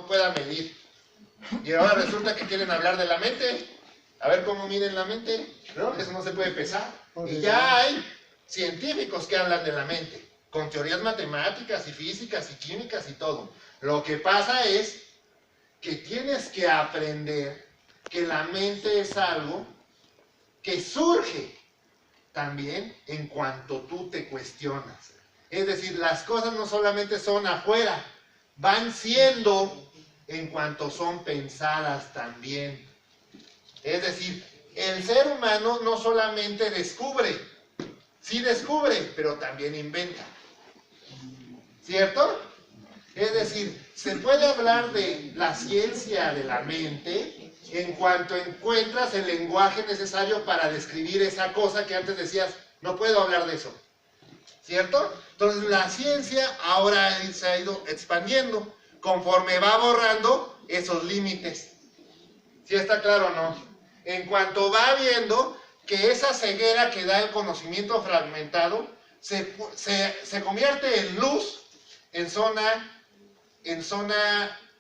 pueda medir. Y ahora resulta que quieren hablar de la mente. A ver cómo miden la mente. No, eso no se puede pesar. Y ya hay científicos que hablan de la mente, con teorías matemáticas y físicas y químicas y todo. Lo que pasa es que tienes que aprender que la mente es algo que surge también en cuanto tú te cuestionas. Es decir, las cosas no solamente son afuera, van siendo en cuanto son pensadas también. Es decir, el ser humano no solamente descubre, sí descubre, pero también inventa. ¿Cierto? Es decir, se puede hablar de la ciencia de la mente en cuanto encuentras el lenguaje necesario para describir esa cosa que antes decías, no puedo hablar de eso. ¿Cierto? Entonces la ciencia ahora se ha ido expandiendo conforme va borrando esos límites. ¿Sí está claro o no? En cuanto va viendo que esa ceguera que da el conocimiento fragmentado se convierte en luz, en zona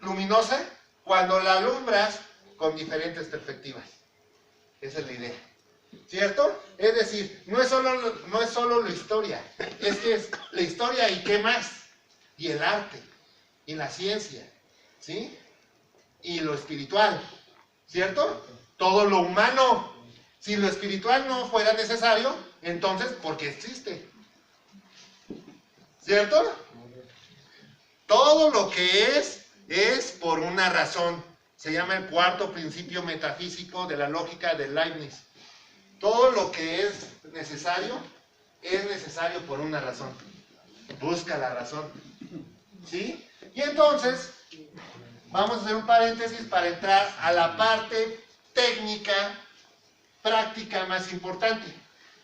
luminosa, cuando la alumbras con diferentes perspectivas. Esa es la idea. ¿Cierto? Es decir, no es solo la historia, es que es la historia y qué más. Y el arte, y la ciencia, ¿sí? Y lo espiritual, ¿cierto? Todo lo humano. Si lo espiritual no fuera necesario, entonces, ¿por qué existe? ¿Cierto? Todo lo que es por una razón. Se llama el cuarto principio metafísico de la lógica de Leibniz. Todo lo que es necesario por una razón. Busca la razón. ¿Sí? Y entonces, vamos a hacer un paréntesis para entrar a la parte técnica, práctica más importante,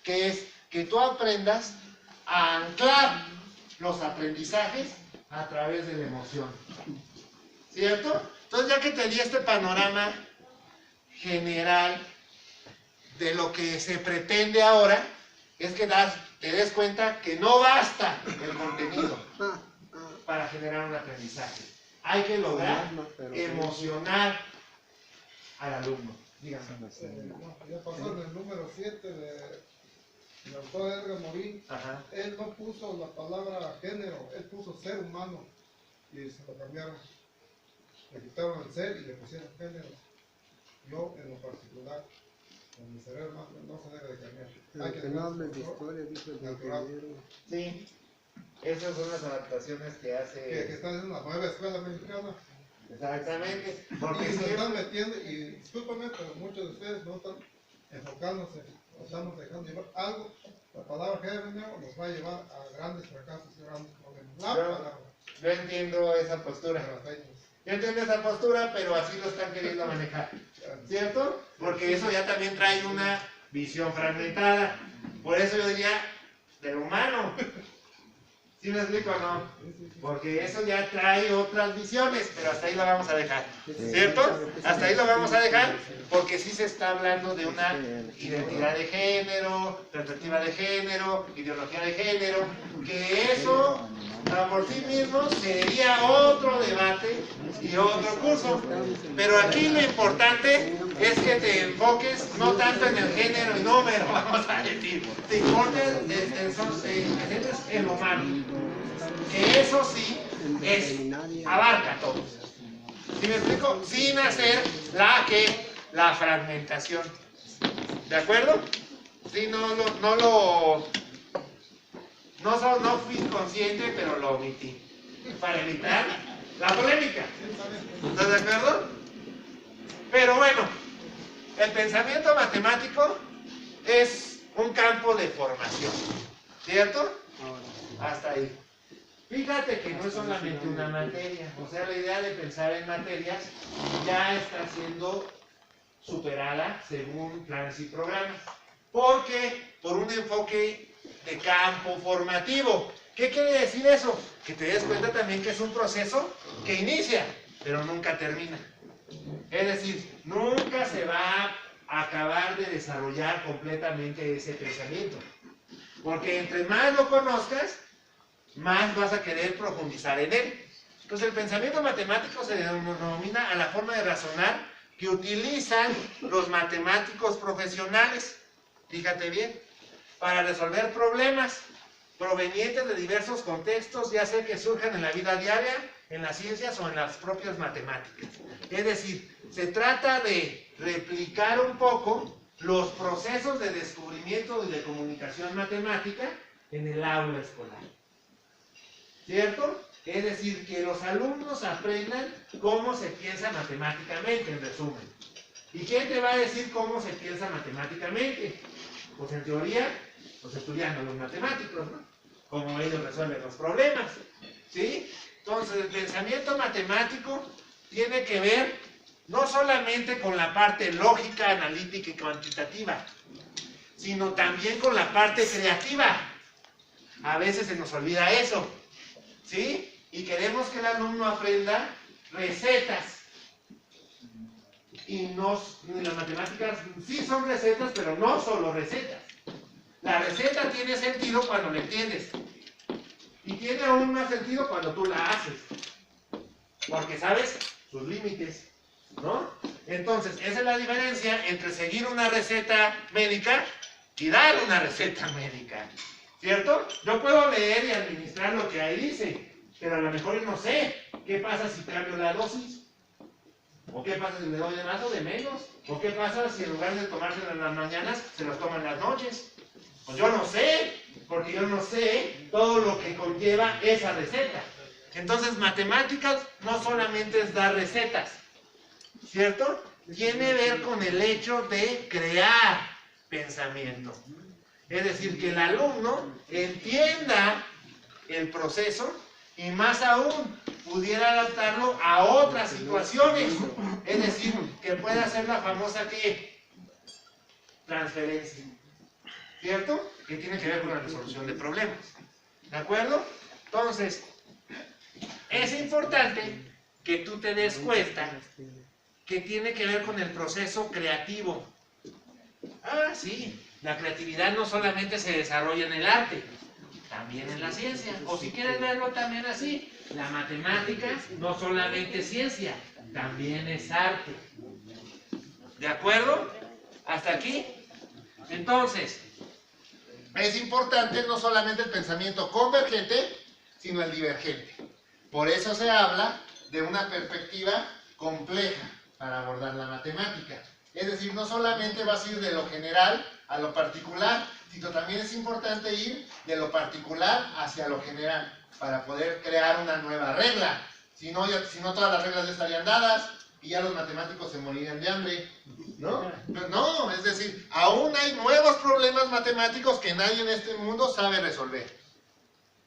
que es que tú aprendas a anclar los aprendizajes a través de la emoción. ¿Cierto? Entonces, ya que te di este panorama general de lo que se pretende ahora, es que te des cuenta que no basta el contenido para generar un aprendizaje. Hay que lograr emocionar al alumno. Dígame. Ya pasó en el número 7 del autor Edgar Morin. Él no puso la palabra género, él puso ser humano y se lo cambiaron. Le quitaron el ser y le pusieron género. Yo, en lo particular, con mi cerebro no se debe de cambiar. Lo que no hable de historia, dijo el ingeniero. Sí, esas son las adaptaciones que hace... Que está en una nueva escuela mexicana. Exactamente. Porque se están metiendo, y discúlpame, pero muchos de ustedes no están enfocándose, nos estamos dejando llevar algo. La palabra género nos va a llevar a grandes fracasos y grandes problemas. Yo entiendo esa postura. Yo entiendo esa postura, pero así lo están queriendo manejar. ¿Cierto? Porque eso ya también trae una visión fragmentada. Por eso yo diría, del humano. ¿Sí me explico o no? Porque eso ya trae otras visiones, pero hasta ahí lo vamos a dejar. ¿Cierto? Hasta ahí lo vamos a dejar, porque sí se está hablando de una identidad de género, perspectiva de género, ideología de género, que eso por sí mismo sería otro debate y otro curso. Pero aquí lo importante es que te enfoques no tanto en el género y número, vamos a decir, te enfoques en lo humano. Que eso sí abarca todo. ¿Sí me explico? Sin hacer la fragmentación. ¿De acuerdo? Sí, no fui consciente, pero lo omití. Para evitar la polémica. ¿Estás de acuerdo? Pero bueno, el pensamiento matemático es un campo de formación. ¿Cierto? Hasta ahí. Fíjate que no es solamente una materia. O sea, la idea de pensar en materias ya está siendo superada según planes y programas. Porque por un enfoque de campo formativo. ¿Qué quiere decir eso? Que te des cuenta también que es un proceso que inicia, pero nunca termina. Es decir, nunca se va a acabar de desarrollar completamente ese pensamiento. Porque entre más lo conozcas, más vas a querer profundizar en él. Entonces el pensamiento matemático se denomina a la forma de razonar que utilizan los matemáticos profesionales, fíjate bien, para resolver problemas provenientes de diversos contextos, ya sea que surjan en la vida diaria, en las ciencias o en las propias matemáticas. Es decir, se trata de replicar un poco los procesos de descubrimiento y de comunicación matemática en el aula escolar. ¿Cierto? Es decir, que los alumnos aprendan cómo se piensa matemáticamente, en resumen. ¿Y quién te va a decir cómo se piensa matemáticamente? Pues en teoría, los estudiando los matemáticos, ¿no? Cómo ellos resuelven los problemas, ¿sí? Entonces, el pensamiento matemático tiene que ver no solamente con la parte lógica, analítica y cuantitativa, sino también con la parte creativa. A veces se nos olvida eso, ¿sí? Y queremos que el alumno aprenda recetas. Y las matemáticas sí son recetas, pero no solo recetas. La receta tiene sentido cuando la entiendes. Y tiene aún más sentido cuando tú la haces. Porque sabes sus límites, ¿no? Entonces, esa es la diferencia entre seguir una receta médica y dar una receta médica. ¿Cierto? Yo puedo leer y administrar lo que ahí dice, pero a lo mejor yo no sé qué pasa si cambio la dosis. ¿O qué pasa si le doy de más o de menos? ¿O qué pasa si en lugar de tomárselo en las mañanas, se los toman en las noches? Pues yo no sé, porque yo no sé todo lo que conlleva esa receta. Entonces, matemáticas no solamente es dar recetas, ¿cierto? Tiene que ver con el hecho de crear pensamiento. Es decir, que el alumno entienda el proceso y más aún pudiera adaptarlo a otras situaciones. Es decir, que pueda hacer la famosa ¿qué? Transferencia. ¿Cierto? Que tiene que ver con la resolución de problemas. ¿De acuerdo? Entonces, es importante que tú te des cuenta que tiene que ver con el proceso creativo. Ah, sí. La creatividad no solamente se desarrolla en el arte, también en la ciencia. O si quieres verlo también así, la matemática no solamente es ciencia, también es arte. ¿De acuerdo? ¿Hasta aquí? Entonces, es importante no solamente el pensamiento convergente, sino el divergente. Por eso se habla de una perspectiva compleja para abordar la matemática. Es decir, no solamente vas a ir de lo general a lo particular, sino también es importante ir de lo particular hacia lo general, para poder crear una nueva regla. Si no todas las reglas ya estarían dadas y ya los matemáticos se morirían de hambre, ¿no? Pero no, es decir, aún hay nuevos problemas matemáticos que nadie en este mundo sabe resolver.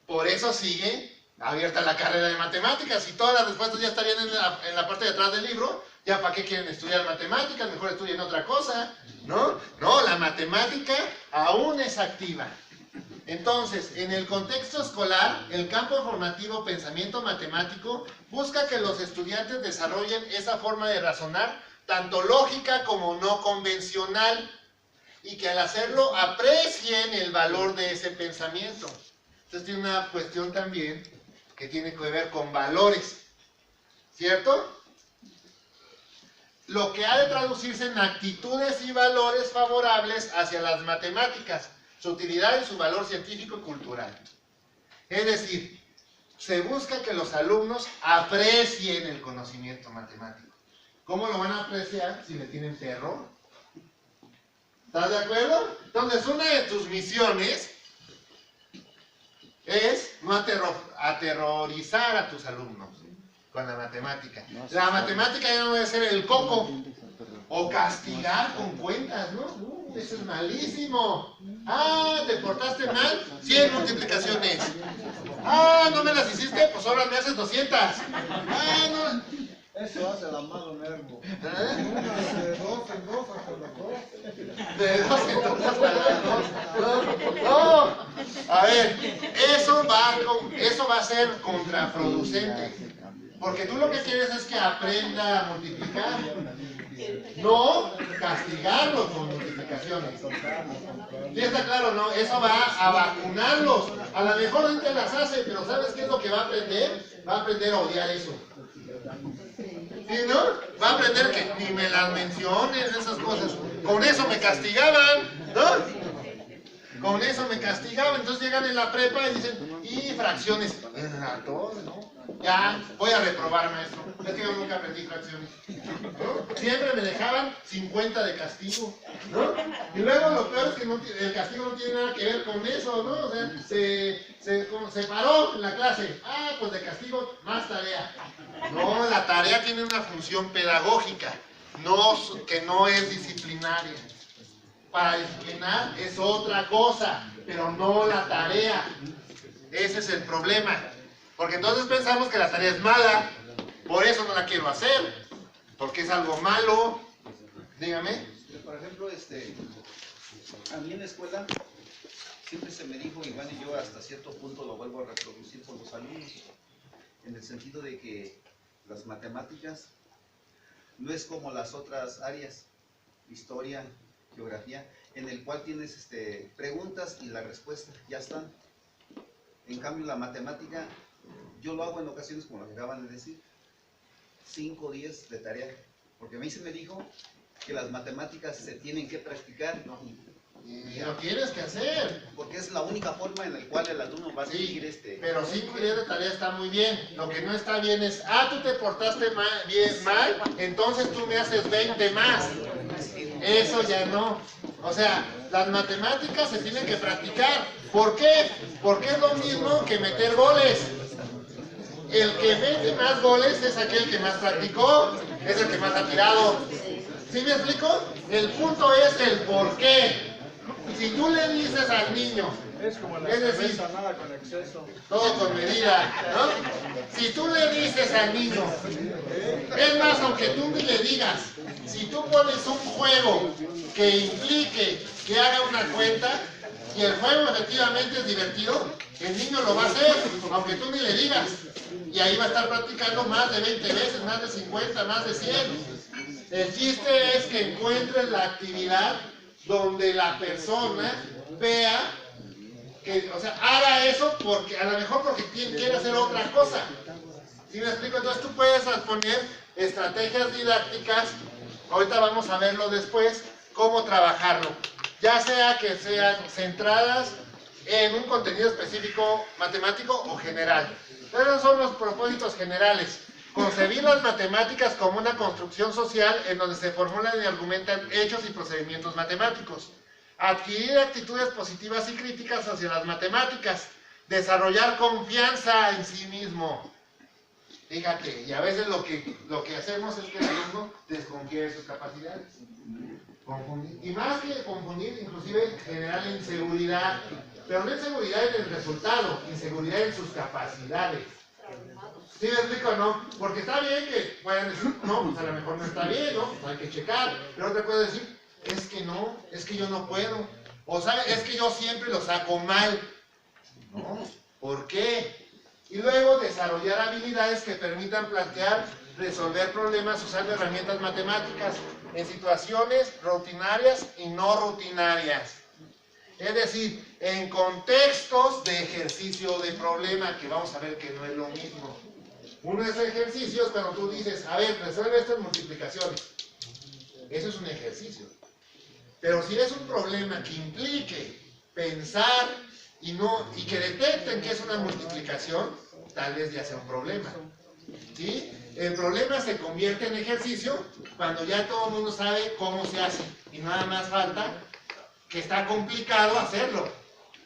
Por eso sigue abierta la carrera de matemáticas. Si todas las respuestas ya estarían en la parte de atrás del libro, ya para qué quieren estudiar matemáticas, mejor estudien otra cosa, ¿no? No, la matemática aún es activa. Entonces, en el contexto escolar, el campo formativo pensamiento matemático busca que los estudiantes desarrollen esa forma de razonar, tanto lógica como no convencional, y que al hacerlo aprecien el valor de ese pensamiento. Entonces tiene una cuestión también que tiene que ver con valores, ¿cierto? Lo que ha de traducirse en actitudes y valores favorables hacia las matemáticas, su utilidad y su valor científico y cultural. Es decir, se busca que los alumnos aprecien el conocimiento matemático. ¿Cómo lo van a apreciar si le tienen terror? ¿Estás de acuerdo? Entonces, una de tus misiones es no aterrorizar a tus alumnos con la matemática. La matemática ya no debe ser el coco o castigar con cuentas, ¿no? Eso es malísimo. Ah, ¿te portaste mal? 100 multiplicaciones. Ah, ¿no me las hiciste? Pues ahora me haces 200. Ah, no. Eso hace la mano nervo. De 2 en 2 hasta las 2. De 2 en 2 hasta las 2. No. A ver, eso va a ser contraproducente. Porque tú lo que quieres es que aprenda a multiplicar. no castigarlos con multiplicaciones. ¿Sí está claro, no? Eso va a vacunarlos. A lo mejor gente las hace, pero ¿sabes qué es lo que va a aprender? Va a aprender a odiar eso. ¿Sí, no? Va a aprender que ni me las mencionen esas cosas. Con eso me castigaban, ¿no? Con eso me castigaban. Entonces llegan en la prepa y dicen, y fracciones. ¿No? Ya, voy a reprobar, maestro. Es que yo nunca aprendí fracciones, ¿no? Siempre me dejaban 50 de castigo, ¿no? Y luego lo peor es que el castigo no tiene nada que ver con eso, ¿no? O sea, se paró en la clase. Ah, pues de castigo, más tarea. No, la tarea tiene una función pedagógica, que no es disciplinaria. Para disciplinar es otra cosa, pero no la tarea. Ese es el problema. Porque entonces pensamos que la tarea es mala, por eso no la quiero hacer, porque es algo malo. Dígame. Por ejemplo, a mí en la escuela siempre se me dijo, Iván, y yo hasta cierto punto lo vuelvo a reproducir con los alumnos, en el sentido de que las matemáticas no es como las otras áreas, historia, geografía, en el cual tienes preguntas y la respuesta, ya están. En cambio, la matemática, yo lo hago en ocasiones, como lo que acaban de decir, 5 o 10 de tarea, porque a mí se me dijo que las matemáticas se tienen que practicar. Y lo tienes que hacer. Porque es la única forma en la cual el alumno va a seguir Pero 5 y 10 de tarea está muy bien. Lo que no está bien es, tú te portaste mal, entonces tú me haces 20 más. Eso ya no. O sea, las matemáticas se tienen que practicar. ¿Por qué? Porque es lo mismo que meter goles. El que mete más goles es aquel que más practicó, es el que más ha tirado. ¿Sí me explico? El punto es el por qué. Si tú le dices al niño, es decir, nada con exceso. todo con medida, ¿no? Si tú le dices al niño, es más, aunque tú ni le digas, si tú pones un juego que implique que haga una cuenta, y el juego efectivamente es divertido, el niño lo va a hacer, aunque tú ni le digas. Y ahí va a estar practicando más de 20 veces, más de 50, más de 100. El chiste es que encuentres la actividad donde la persona vea que, o sea, haga eso porque, a lo mejor porque quiere hacer otra cosa. ¿Sí me explico? Entonces tú puedes poner estrategias didácticas, ahorita vamos a verlo después, cómo trabajarlo. Ya sea que sean centradas en un contenido específico matemático o general. Esos son los propósitos generales. Concebir las matemáticas como una construcción social en donde se formulan y argumentan hechos y procedimientos matemáticos. Adquirir actitudes positivas y críticas hacia las matemáticas. Desarrollar confianza en sí mismo. Fíjate, y a veces lo que hacemos es que el alumno desconfía de sus capacidades. Confundir. Y más que confundir, inclusive generar inseguridad. Pero no inseguridad en el resultado, inseguridad en sus capacidades. ¿Sí me explico, no? Porque está bien que puedan decir, no, pues a lo mejor no está bien, ¿no? Hay que checar. Pero te puedo decir, es que no, es que yo no puedo. O ¿sabes? Es que yo siempre lo saco mal. ¿No? ¿Por qué? Y luego desarrollar habilidades que permitan plantear, resolver problemas usando herramientas matemáticas en situaciones rutinarias y no rutinarias. Es decir, en contextos de ejercicio de problema, que vamos a ver que no es lo mismo. Uno de esos ejercicios cuando tú dices, a ver, resuelve estas multiplicaciones. Eso es un ejercicio. Pero si es un problema que implique pensar y que detecten que es una multiplicación, tal vez ya sea un problema. ¿Sí? El problema se convierte en ejercicio cuando ya todo el mundo sabe cómo se hace. Y nada más falta que está complicado hacerlo.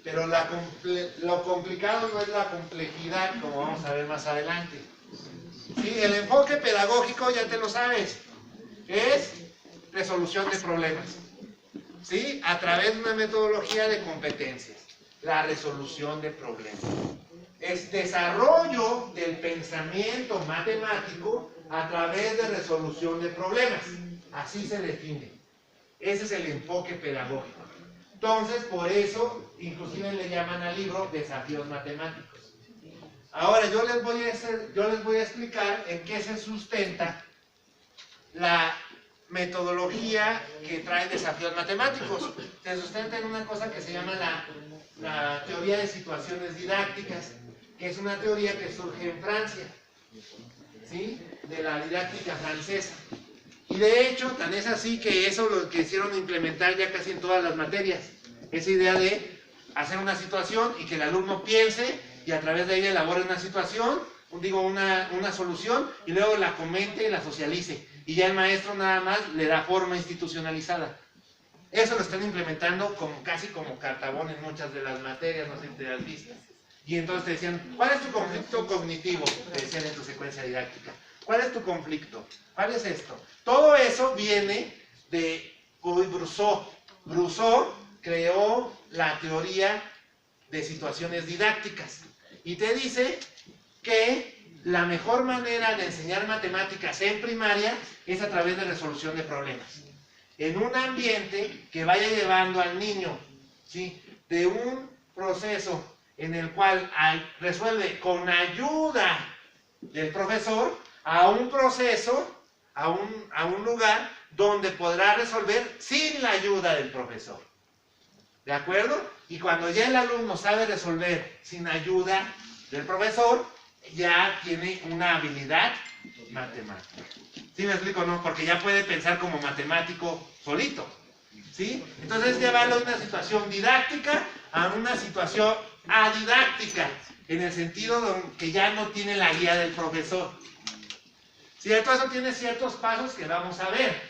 Pero lo complicado no es la complejidad, como vamos a ver más adelante. ¿Sí? El enfoque pedagógico ya te lo sabes. Es resolución de problemas. ¿Sí? A través de una metodología de competencias. La resolución de problemas. Es desarrollo del pensamiento matemático a través de resolución de problemas. Así se define. Ese es el enfoque pedagógico. Entonces, por eso, inclusive le llaman al libro Desafíos Matemáticos. Ahora, yo les voy a explicar en qué se sustenta la metodología que trae desafíos matemáticos. Se sustenta en una cosa que se llama la teoría de situaciones didácticas, que es una teoría que surge en Francia, ¿sí? De la didáctica francesa. Y de hecho, tan es así que eso lo quisieron implementar ya casi en todas las materias. Esa idea de hacer una situación y que el alumno piense y a través de ella elabore una situación, una solución, y luego la comente y la socialice. Y ya el maestro nada más le da forma institucionalizada. Eso lo están implementando casi como cartabón en muchas de las materias, no sé si te has visto. Y entonces te decían, ¿cuál es tu conflicto cognitivo? Te decían en tu secuencia didáctica. ¿Cuál es tu conflicto? ¿Cuál es esto? Todo eso viene de Brousseau. Brousseau creó la teoría de situaciones didácticas y te dice que la mejor manera de enseñar matemáticas en primaria es a través de resolución de problemas. En un ambiente que vaya llevando al niño, ¿sí?, de un proceso en el cual resuelve con ayuda del profesor a un proceso, a un lugar donde podrá resolver sin la ayuda del profesor. ¿De acuerdo? Y cuando ya el alumno sabe resolver sin ayuda del profesor, ya tiene una habilidad matemática. ¿Sí me explico, no? Porque ya puede pensar como matemático solito. ¿Sí? Entonces llevarlo de una situación didáctica a una situación adidáctica, en el sentido que ya no tiene la guía del profesor. ¿Cierto? Eso tiene ciertos pasos que vamos a ver.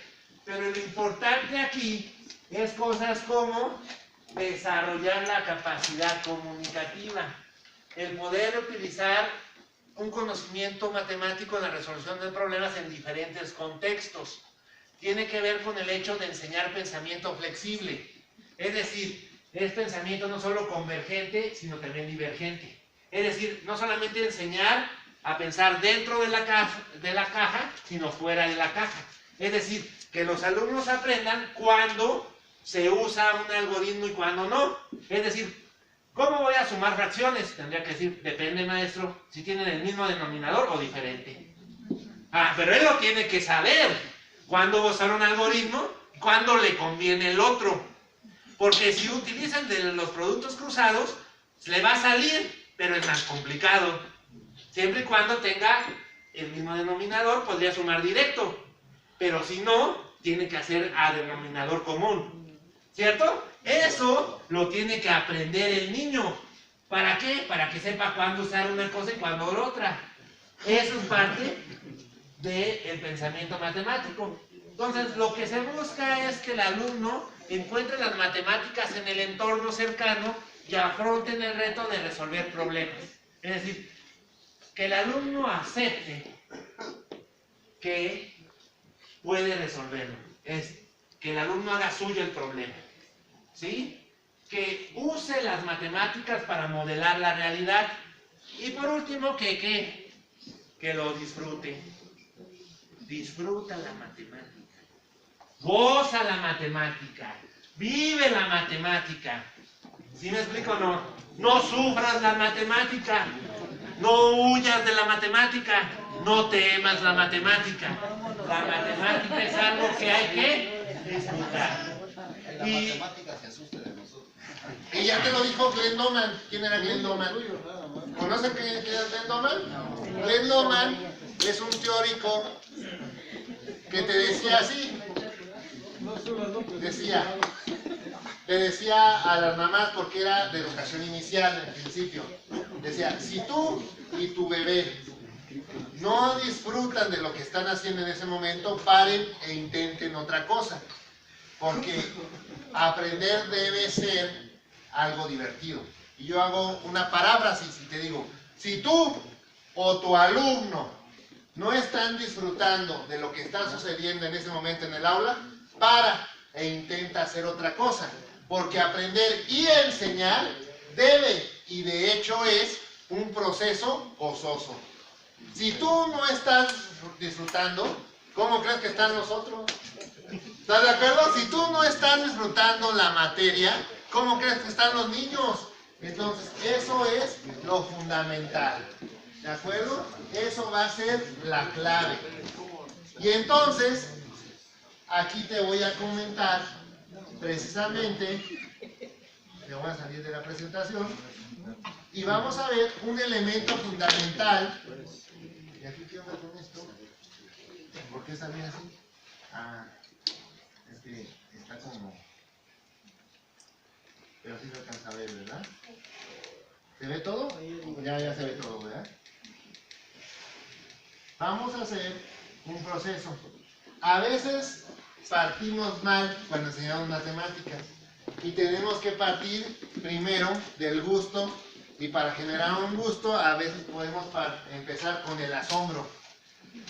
Pero lo importante aquí es cosas como desarrollar la capacidad comunicativa, el poder utilizar un conocimiento matemático en la resolución de problemas en diferentes contextos. Tiene que ver con el hecho de enseñar pensamiento flexible. Es decir, es pensamiento no solo convergente, sino también divergente. Es decir, no solamente enseñar a pensar dentro de la caja, sino fuera de la caja. Es decir, que los alumnos aprendan cuándo se usa un algoritmo y cuándo no. Es decir, ¿cómo voy a sumar fracciones? Tendría que decir, depende, maestro, si tienen el mismo denominador o diferente. Pero él lo tiene que saber. Cuándo usar un algoritmo y cuándo le conviene el otro. Porque si utilizan de los productos cruzados, le va a salir, pero es más complicado. Siempre y cuando tenga el mismo denominador, podría sumar directo. Pero si no, tiene que hacer a denominador común. ¿Cierto? Eso lo tiene que aprender el niño. ¿Para qué? Para que sepa cuándo usar una cosa y cuándo la otra. Eso es parte del pensamiento matemático. Entonces, lo que se busca es que el alumno encuentre las matemáticas en el entorno cercano y afronten el reto de resolver problemas. Es decir, que el alumno acepte que puede resolverlo. Es que el alumno haga suyo el problema. ¿Sí? Que use las matemáticas para modelar la realidad. Y por último, que lo disfrute. Disfruta la matemática. Goza la matemática. Vive la matemática. ¿Sí me explico o no? No sufras la matemática. No huyas de la matemática. No temas la matemática. La matemática es algo que hay que disfrutar. La matemática se asusta de nosotros. Y ya te lo dijo Glenn Doman. ¿Quién era Glenn Doman? ¿Conocen quién es Glenn Doman? Glenn Doman es un teórico que te decía así. Le decía a las mamás, porque era de educación inicial en principio, decía, si tú y tu bebé no disfrutan de lo que están haciendo en ese momento, paren e intenten otra cosa. Porque aprender debe ser algo divertido. Y yo hago una paráfrasis y te digo, si tú o tu alumno no están disfrutando de lo que está sucediendo en ese momento en el aula, para e intenta hacer otra cosa. Porque aprender y enseñar debe, y de hecho es, un proceso gozoso. Si tú no estás disfrutando, ¿cómo crees que están los otros? ¿Estás de acuerdo? Si tú no estás disfrutando la materia, ¿cómo crees que están los niños? Entonces, eso es lo fundamental. ¿De acuerdo? Eso va a ser la clave. Y entonces, aquí te voy a comentar precisamente, me voy a salir de la presentación, y vamos a ver un elemento fundamental. ¿Y aquí qué onda con esto? ¿Por qué salió así? Ah, es que está como... Pero sí se alcanza a ver, ¿verdad? ¿Se ve todo? Ya se ve todo, ¿verdad? Vamos a hacer un proceso. A veces partimos mal cuando enseñamos matemáticas y tenemos que partir primero del gusto, y para generar un gusto a veces podemos empezar con el asombro,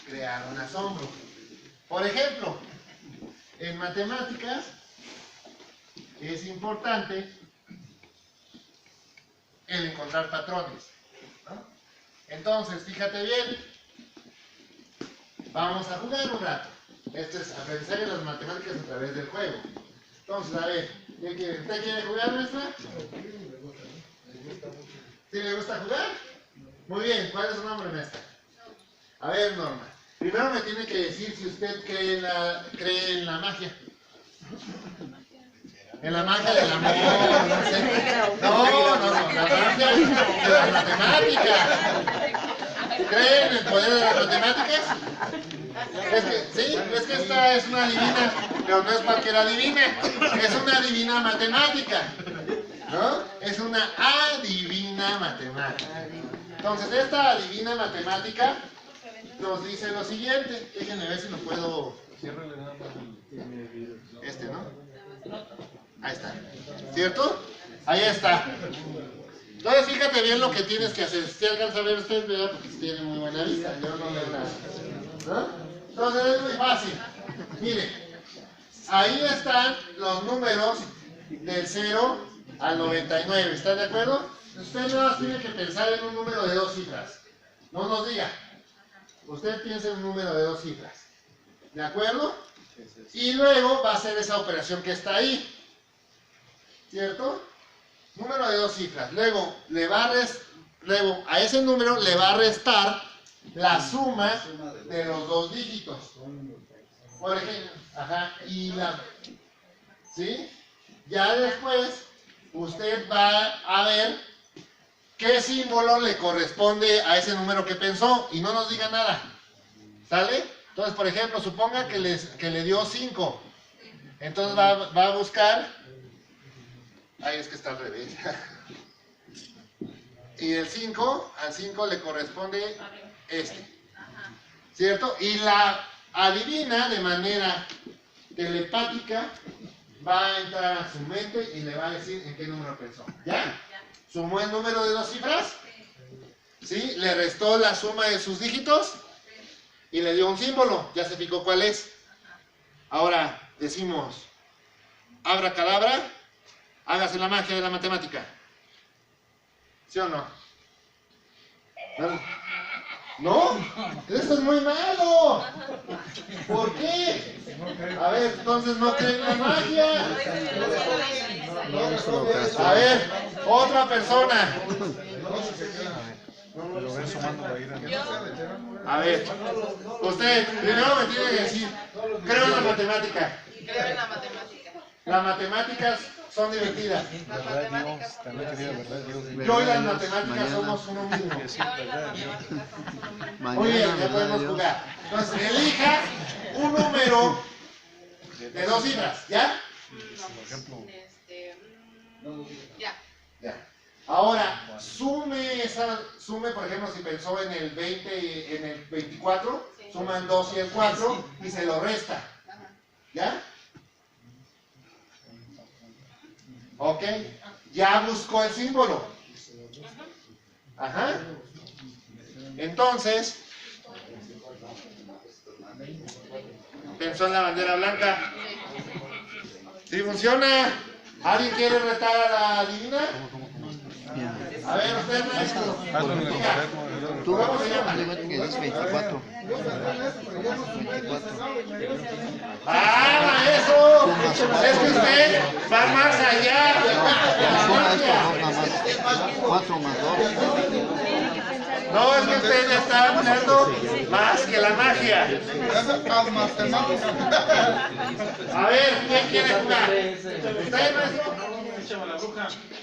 crear un asombro. Por ejemplo, en matemáticas es importante el encontrar patrones, ¿no? Entonces, fíjate bien, vamos a jugar un rato. Esto es aprendizaje de las matemáticas a través del juego. Entonces, a ver, ¿usted quiere jugar, maestra? ¿Sí le gusta jugar? Muy bien, ¿cuál es su nombre, maestra? A ver, Norma, primero me tiene que decir si usted cree en la magia. En la magia del amor, no sé. No, la magia de las matemáticas. ¿Creen en el poder de las matemáticas? Es que esta es una divina, pero no es cualquier adivina, es una divina matemática, ¿no? Es una adivina matemática. Entonces, esta adivina matemática nos dice lo siguiente. Déjenme ver si lo puedo... ¿no? Ahí está. ¿Cierto? Ahí está. Entonces, fíjate bien lo que tienes que hacer. Si alcanza a ver usted, ¿verdad? Porque tiene muy buena vista. Yo no veo nada. ¿No? Entonces, es muy fácil. Mire, ahí están los números del 0 al 99. ¿Están de acuerdo? Usted nada más tiene que pensar en un número de 2 cifras. No nos diga. Usted piensa en un número de 2 cifras. ¿De acuerdo? Y luego va a hacer esa operación que está ahí. ¿Cierto? Número de 2 cifras. Luego a ese número le va a restar la suma de los 2 dígitos. Por ejemplo, ¿sí? Ya después usted va a ver qué símbolo le corresponde a ese número que pensó y no nos diga nada. ¿Sale? Entonces, por ejemplo, suponga que le dio 5. Entonces va a buscar... Ay, es que está al revés. Y al 5 le corresponde este. ¿Cierto? Y la adivina de manera telepática va a entrar a su mente y le va a decir en qué número pensó. ¿Ya? ¿Sumó el número de 2 cifras? ¿Sí? Le restó la suma de sus dígitos y le dio un símbolo. Ya se fijó cuál es. Ahora decimos, abracadabra, hágase la magia de la matemática. ¿Sí o no? ¿No? Eso es muy malo. ¿Por qué? A ver, entonces no creen en la magia. A ver, otra persona. A ver, usted primero me tiene que decir, creo en la matemática. Creo en la matemática. Las matemáticas son divertidas. Las matemáticas son Yo y las matemáticas somos uno mismo. Muy bien, ya podemos jugar. Entonces, elija un número de 2 cifras, ¿ya? Ya. Ya. Ahora, sume, por ejemplo, si pensó en el 20 y en el 24, suma el 2 y el 4 y se lo resta. ¿Ya? Ok. Ya buscó el símbolo. Ajá. Entonces, pensó en la bandera blanca. ¿Sí funciona? ¿Alguien quiere retar a la adivina? A ver, usted maestro. ¿Tú ¿Cómo se llama? que es 24. ¡Ah, eso! Es que usted va más allá. 4 más 2. No, es que usted ya está hablando más que la magia. A ver, ¿quién quiere jugar? ¿Usted, maestro?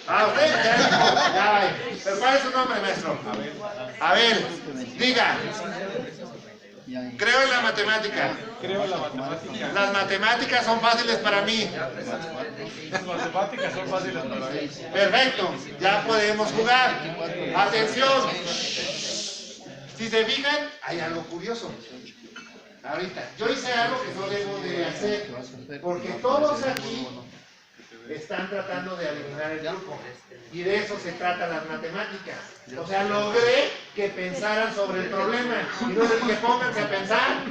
Ah, usted ya dijo. Ya. ¿Pero cuál es su nombre, maestro? A ver, diga. Creo en la matemática. Creo en la matemática. Las matemáticas son fáciles para mí. Las matemáticas son fáciles para mí. Perfecto, ya podemos jugar. Atención. Si se fijan, hay algo curioso. Ahorita, yo hice algo que no debo de hacer, porque todos aquí están tratando de eliminar el grupo. Y de eso se trata las matemáticas. O sea, logré que pensaran sobre el problema y no de que pónganse a pensar.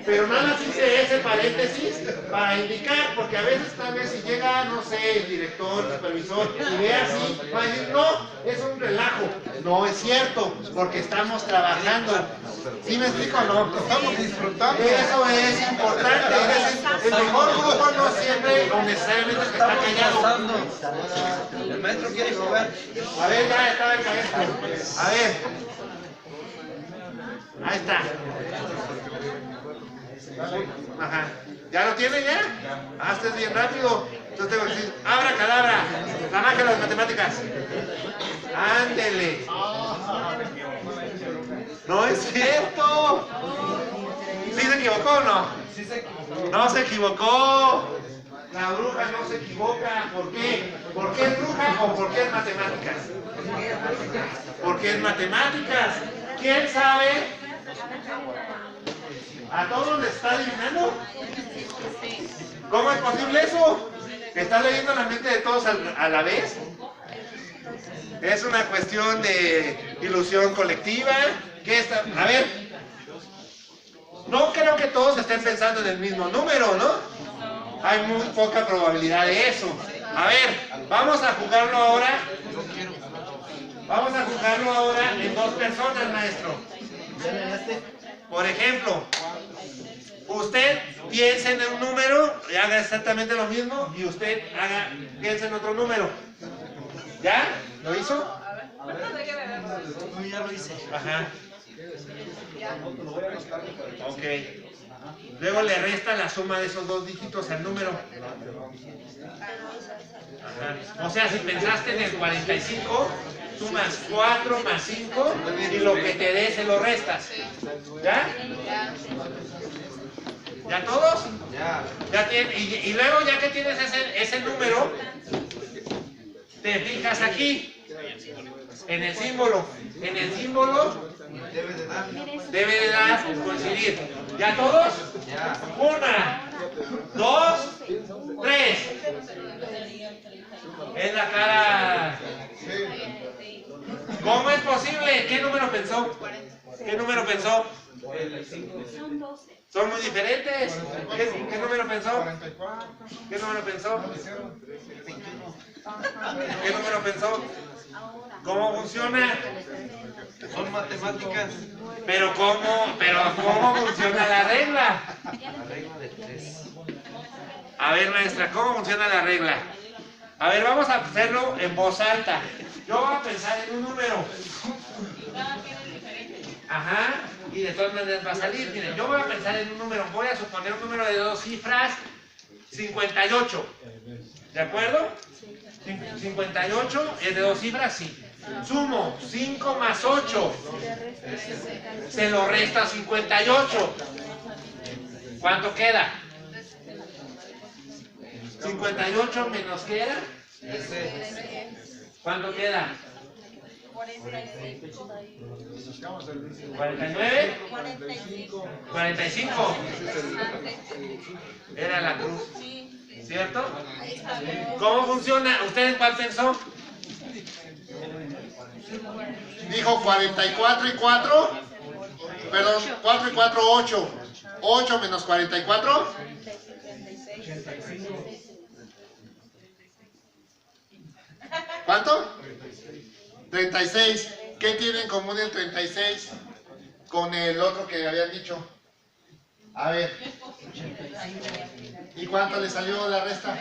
Pero nada más hice ese paréntesis para indicar, porque a veces tal vez si llega, no sé, el director, el supervisor, y ve así, va a decir, no, es un relajo. No es cierto, porque estamos trabajando. ¿Sí me explico o no? Estamos disfrutando. Eso es importante. El mejor grupo no siempre o necesariamente es que está callado. El maestro quiere jugar. A ver, ya estaba el maestro. A ver. Ahí está. Ajá. ¿Ya lo tiene ya? Ah, este es bien rápido. Yo tengo que decir, abra cadabra. La magia de las matemáticas. Ándele. No es cierto. ¿Sí se equivocó o no? Sí se equivocó. No se equivocó. La bruja no se equivoca. ¿Por qué? ¿Por qué es bruja o por qué es matemáticas? Porque es matemáticas. ¿Quién sabe? ¿A todos les está adivinando? ¿Cómo es posible eso? ¿Está leyendo la mente de todos a la vez? Es una cuestión de ilusión colectiva. ¿Qué está? A ver. No creo que todos estén pensando en el mismo número, ¿no? Hay muy poca probabilidad de eso. A ver, vamos a jugarlo ahora. Vamos a jugarlo ahora en dos personas, maestro. Por ejemplo, usted piensa en un número y haga exactamente lo mismo, y usted piensa en otro número. ¿Ya? ¿Lo hizo? Ya lo hice. Ajá. Ok. Luego le resta la suma de esos dos dígitos al número. Ajá. O sea, si pensaste en el 45, sumas 4 más 5 y lo que te dé se lo restas. ¿Ya? ¿Ya todos? Ya tiene, y luego ya que tienes ese número, te fijas aquí, en el símbolo. En el símbolo debe de dar, coincidir. ¿Ya todos? 1, 2, 3. Es la cara. ¿Cómo es posible? ¿Qué número pensó? ¿Qué número pensó? Son muy diferentes. ¿Qué número pensó? ¿Qué número pensó? ¿Qué número pensó? ¿Cómo funciona? Son matemáticas. Pero ¿cómo funciona la regla? La regla de 3. A ver, maestra, ¿cómo funciona la regla? A ver, vamos a hacerlo en voz alta. Yo voy a pensar en un número. Ajá, y de todas maneras va a salir. Miren, yo voy a pensar en un número. Voy a suponer un número de 2 cifras. 58. ¿De acuerdo? 58 es de 2 cifras, sí. Sumo 5 más 8. Se lo resta 58. ¿Cuánto queda? 58 menos ¿qué era? ¿Cuánto queda? 49. 45. Era la cruz. ¿Cierto? ¿Cómo funciona? ¿Usted cuál pensó? Dijo 44 y 4. Perdón, 4 y 4, 8. 8 menos 44. ¿Cuánto? 36. ¿Qué tiene en común el 36 con el otro que habían dicho? A ver. ¿Y cuánto le salió la resta?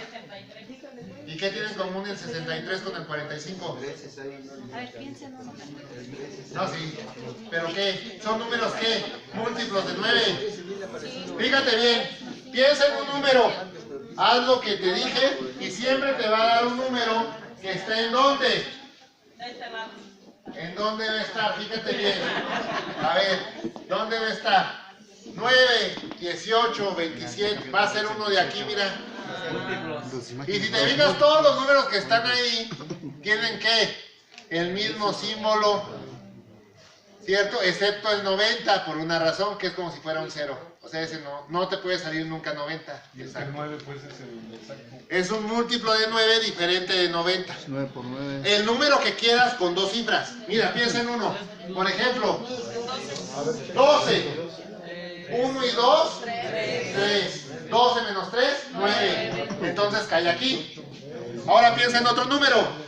¿Y ¿Y qué tienen en común el 63 con el 45? A ver, piensen uno. No, sí. ¿Pero qué? ¿Son números qué? Múltiplos de 9. Fíjate bien. Piensa en un número. Haz lo que te dije y siempre te va a dar un número que esté en dónde. ¿En dónde debe estar? Fíjate bien. A ver, ¿dónde debe estar? 9, 18, 27. Va a ser uno de aquí, mira. Y si te fijas, todos los números que están ahí tienen ¿qué? El mismo símbolo, ¿cierto? Excepto el 90, por una razón, que es como si fuera un 0. O sea, ese no te puede salir nunca 90. Y el 9 pues es el exacto. Es un múltiplo de 9 diferente de 90. 9 por 9. El número que quieras con dos cifras. Mira, piensa en uno. Por ejemplo, 12. 1 y 2, 3. 12 menos 3, 9. Entonces cae aquí. Ahora piensa en otro número.